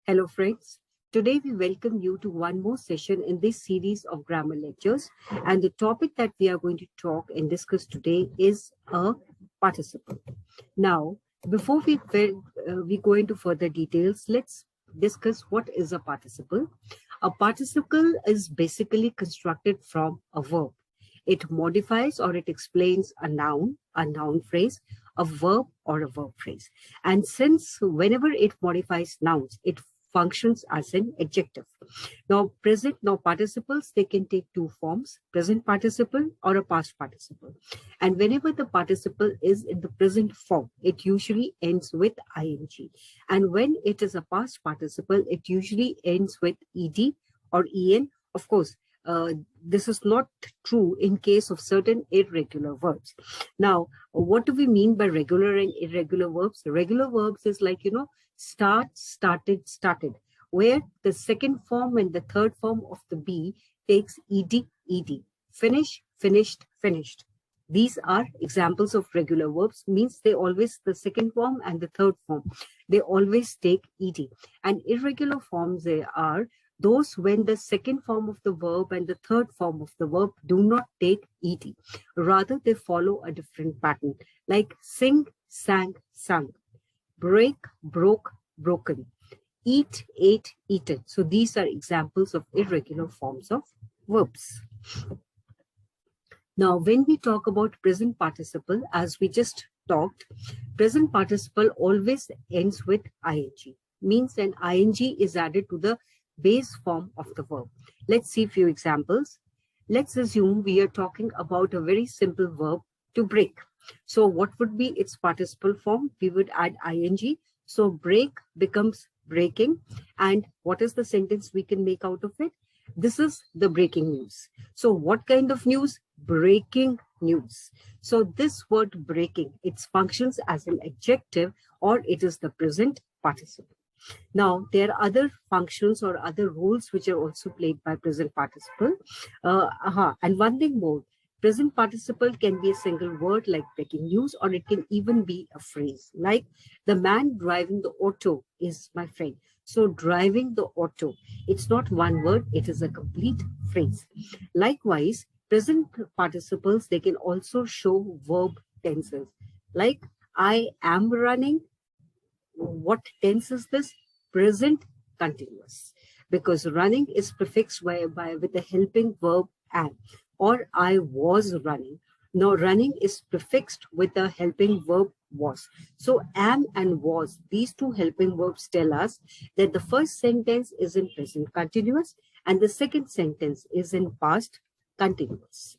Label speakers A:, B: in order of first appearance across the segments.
A: Hello friends, today we welcome you to one more session in this series of grammar lectures, and the topic that we are going to talk and discuss today is a participle. Now, before we go into further details, let's discuss what is a participle. A participle is basically constructed from a verb. It modifies or it explains a noun phrase, a verb or a verb phrase. And since whenever it modifies nouns, it functions as an adjective. Now, participles, they can take two forms, present participle or a past participle. And whenever the participle is in the present form, it usually ends with ing. And when it is a past participle, it usually ends with ed or en. Of course, this is not true in case of certain irregular verbs. Now, what do we mean by regular and irregular verbs? Regular verbs is like, start, started, started, where the second form and the third form of the be takes ed, finish, finished, finished. These are examples of regular verbs, means they always, the second form and the third form, they always take ed. And irregular forms, they are those when the second form of the verb and the third form of the verb do not take ed. Rather, they follow a different pattern, like sing, sang, sung, break, broke, broken, eat, ate, eaten. So these are examples of irregular forms of verbs. Now, when we talk about present participle, as we just talked, present participle always ends with ing, means an ing is added to the base form of the verb. Let's see a few examples. Let's assume we are talking about a very simple verb, to break. So what would be its participle form? We would add ing. So break becomes breaking. And what is the sentence we can make out of it? This is the breaking news. So what kind of news? Breaking news. So this word breaking, it functions as an adjective, or it is the present participle. Now, there are other functions or other roles which are also played by present participle. And one thing more, present participle can be a single word like breaking news, or it can even be a phrase like the man driving the auto is my friend. So driving the auto, it's not one word, it is a complete phrase. Likewise, present participles, they can also show verb tenses like I am running. What tense is this? Present continuous, because running is prefixed with the helping verb am, or I was running. Now running is prefixed with the helping verb was. So am and was, these two helping verbs tell us that the first sentence is in present continuous and the second sentence is in past continuous.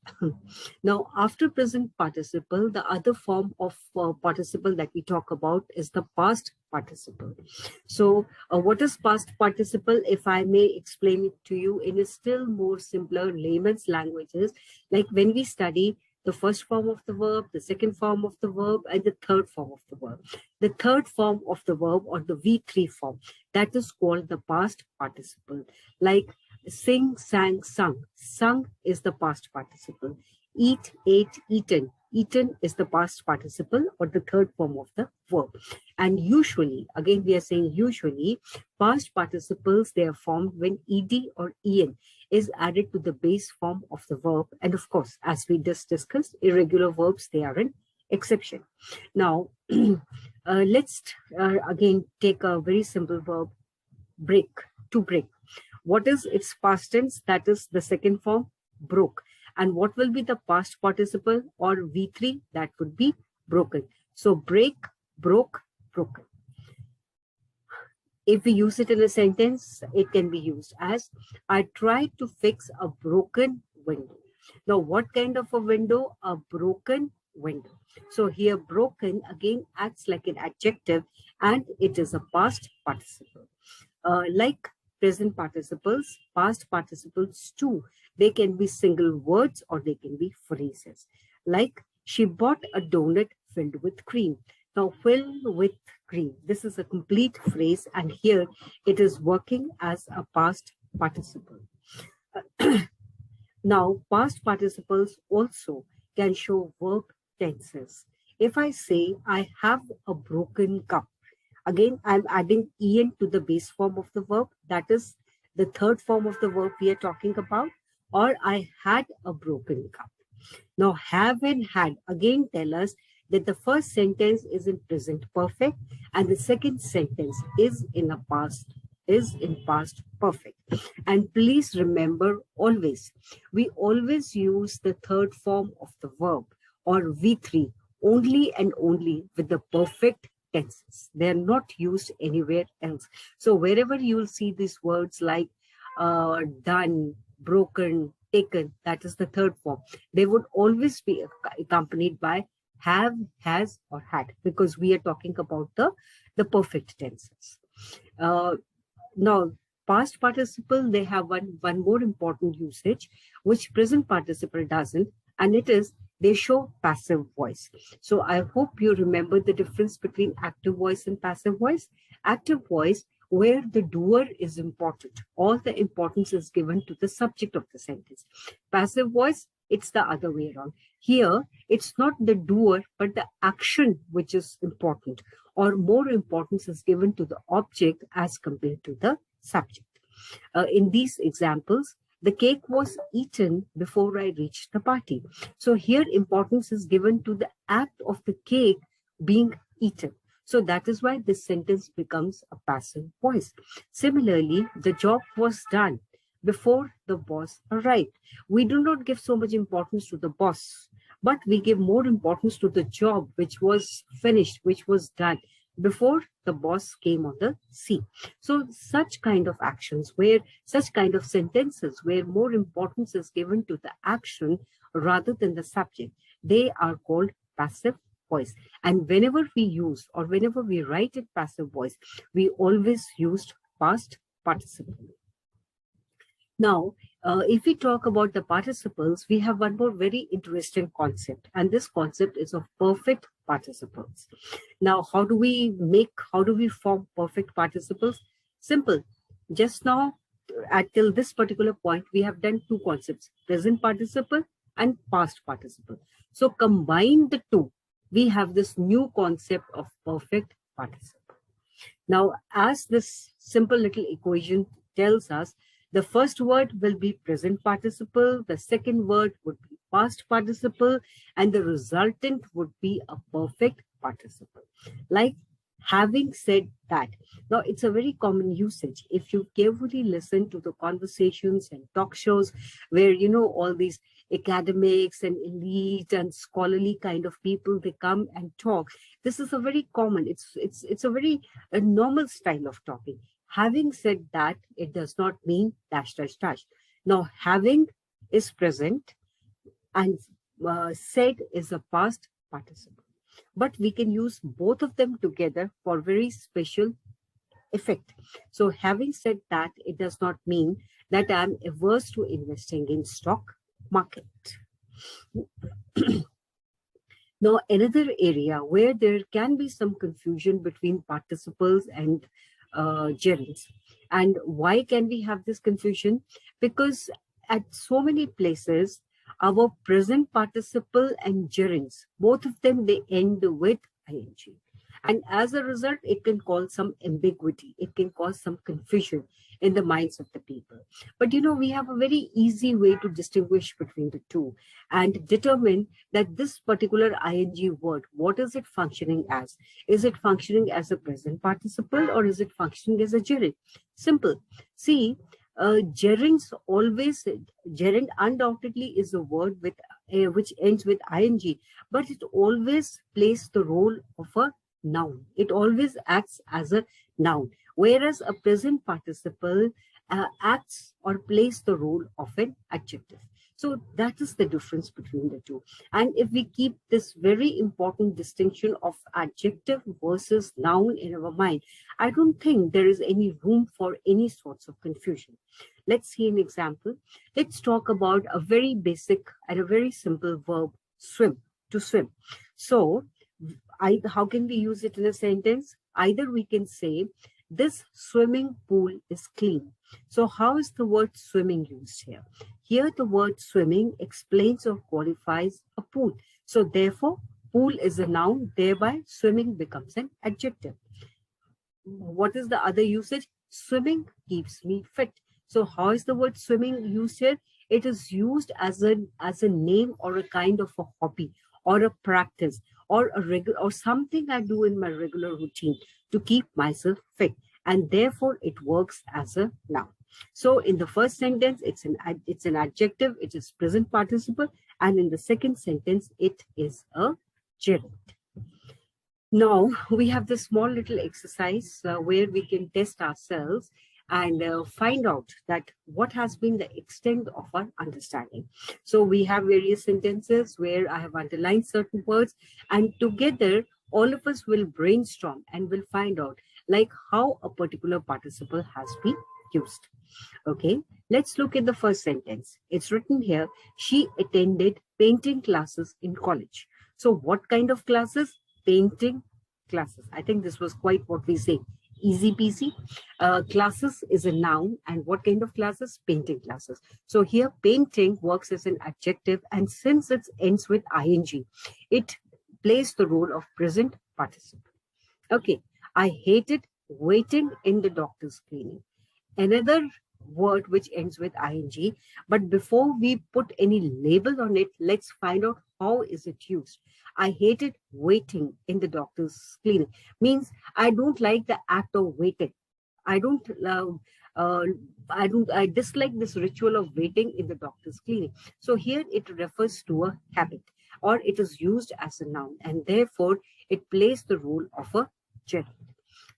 A: Now, after present participle, the other form of participle that we talk about is the past participle. So, what is past participle? If I may explain it to you in a still more simpler layman's languages, like when we study the first form of the verb, the second form of the verb, and the third form of the verb. The third form of the verb, or the V3 form, that is called the past participle. Like sing, sang, sung. Sung is the past participle. Eat, ate, eaten. Eaten is the past participle, or the third form of the verb. And usually, again we are saying usually, past participles, they are formed when ed or en is added to the base form of the verb. And of course, as we just discussed, irregular verbs, they are an exception. Now, let's again take a very simple verb, break, to break. What is its past tense? That is the second form, broke. And what will be the past participle, or V3? That would be broken. So break, broke, broken. If we use it in a sentence, it can be used as, I tried to fix a broken window. Now, what kind of a window? A broken window. So here, broken again acts like an adjective, and it is a past participle. Like present participles, past participles too, they can be single words or they can be phrases. Like, she bought a donut filled with cream. Now, filled with cream, this is a complete phrase, and here it is working as a past participle. Now, past participles also can show verb tenses. If I say, I have a broken cup, Again, I'm adding en to the base form of the verb. That is the third form of the verb we are talking about. Or I had a broken cup. Now, have and had again tell us that the first sentence is in present perfect and the second sentence is in past perfect. And please remember always, we always use the third form of the verb or V3 only and only with the perfect tenses. They are not used anywhere else. So wherever you will see these words like done, broken, taken, that is the third form. They would always be accompanied by have, has, or had, because we are talking about the perfect tenses. Now, past participle, they have one more important usage, which present participle doesn't, and it is they show passive voice. So I hope you remember the difference between active voice and passive voice. Active voice, where the doer is important. All the importance is given to the subject of the sentence. Passive voice, it's the other way around. Here, it's not the doer, but the action which is important, or more importance is given to the object as compared to the subject. In these examples, the cake was eaten before I reached the party. So here importance is given to the act of the cake being eaten. So that is why this sentence becomes a passive voice. Similarly, the job was done before the boss arrived. We do not give so much importance to the boss, but we give more importance to the job which was finished, which was done before the boss came on the scene. So such kind of actions such kind of sentences where more importance is given to the action rather than the subject, they are called passive voice. And whenever we use or whenever we write in passive voice, we always used past participle. Now, if we talk about the participles, we have one more very interesting concept, and this concept is of perfect participles. Now, how do we form perfect participles? Simple. Just now, till this particular point, we have done two concepts, present participle and past participle. So combine the two, we have this new concept of perfect participle. Now, as this simple little equation tells us, the first word will be present participle, the second word would be past participle, and the resultant would be a perfect participle. Like having said that. Now, it's a very common usage. If you carefully listen to the conversations and talk shows where, all these academics and elite and scholarly kind of people, they come and talk. This is a very common, it's a very normal style of talking. Having said that, it does not mean dash, dash, dash. Now, having is present and said is a past participle. But we can use both of them together for very special effect. So having said that, it does not mean that I'm averse to investing in stock market. Now, another area where there can be some confusion between participles and gerunds. And why can we have this confusion? Because at so many places, our present participle and gerunds, both of them, they end with ing. And as a result, it can cause some ambiguity. It can cause some confusion in the minds of the people. But we have a very easy way to distinguish between the two and determine that this particular ing word, what is it functioning as? Is it functioning as a present participle or is it functioning as a gerund? Simple. See, gerund undoubtedly is a word with which ends with ing, but it always plays the role of a noun. It always acts as a noun, whereas a present participle acts or plays the role of an adjective. So that is the difference between the two. And if we keep this very important distinction of adjective versus noun in our mind, I don't think there is any room for any sorts of confusion. Let's see an example. Let's talk about a very basic and a very simple verb, swim, to swim. So how can we use it in a sentence? Either we can say, this swimming pool is clean. So how is the word swimming used here? Here the word swimming explains or qualifies a pool. So therefore, pool is a noun, thereby swimming becomes an adjective. what is the other usage? Swimming keeps me fit. So how is the word swimming used here? It is used as a name or a kind of a hobby or a practice or a regular or something I do in my regular routine to keep myself fit, and therefore it works as a noun. So in the first sentence, it's an adjective, it is present participle, and in the second sentence, it is a gerund. Now we have this small little exercise where we can test ourselves and find out that what has been the extent of our understanding. So we have various sentences where I have underlined certain words, and together all of us will brainstorm and will find out like how a particular participle has been used. Okay, let's look at the first sentence. It's written here, she attended painting classes in college. So what kind of classes? Painting classes. I think this was quite what we say. Easy peasy. Classes is a noun, and what kind of classes? Painting classes. So here painting works as an adjective, and since it ends with ing, it plays the role of present participle. Okay, I hated waiting in the doctor's clinic. Another word which ends with ing, but before we put any label on it, let's find out how is it used. I hated waiting in the doctor's clinic means I don't like the act of waiting. I don't I dislike this ritual of waiting in the doctor's clinic. So here it refers to a habit, or it is used as a noun, and therefore it plays the role of a gerund.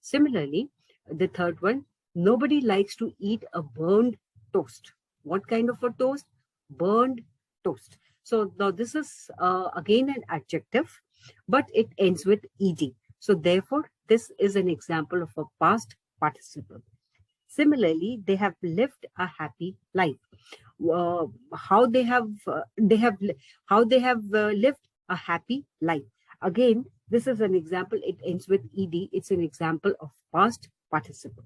A: Similarly, the third one, nobody likes to eat a burned toast. What kind of a toast? Burned toast. So now this is again an adjective, but it ends with ed. So therefore, this is an example of a past participle. Similarly, they have lived a happy life. How they have lived a happy life. Again, this is an example. It ends with ed. It's an example of past participle.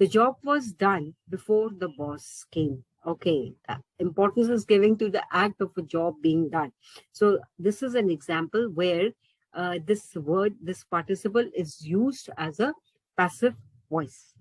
A: The job was done before the boss came. Okay, importance is given to the act of a job being done. So this is an example where this participle is used as a passive voice.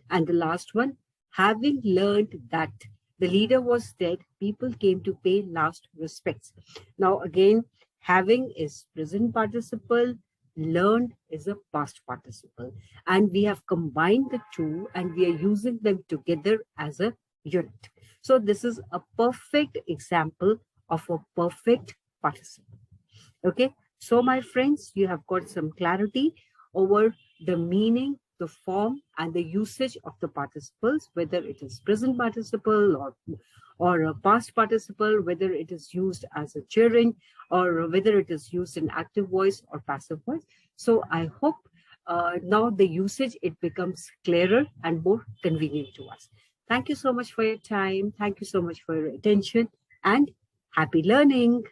A: And the last one, having learned that the leader was dead, people came to pay last respects. Now again, having is present participle, learned is a past participle, and we have combined the two and we are using them together as a unit. So this is a perfect example of a perfect participle. Okay, so my friends, you have got some clarity over the meaning, the form, and the usage of the participles, whether it is present participle or a past participle, whether it is used as a gerund, or whether it is used in active voice or passive voice. So I hope now the usage, it becomes clearer and more convenient to us. Thank you so much for your time. Thank you so much for your attention, and happy learning.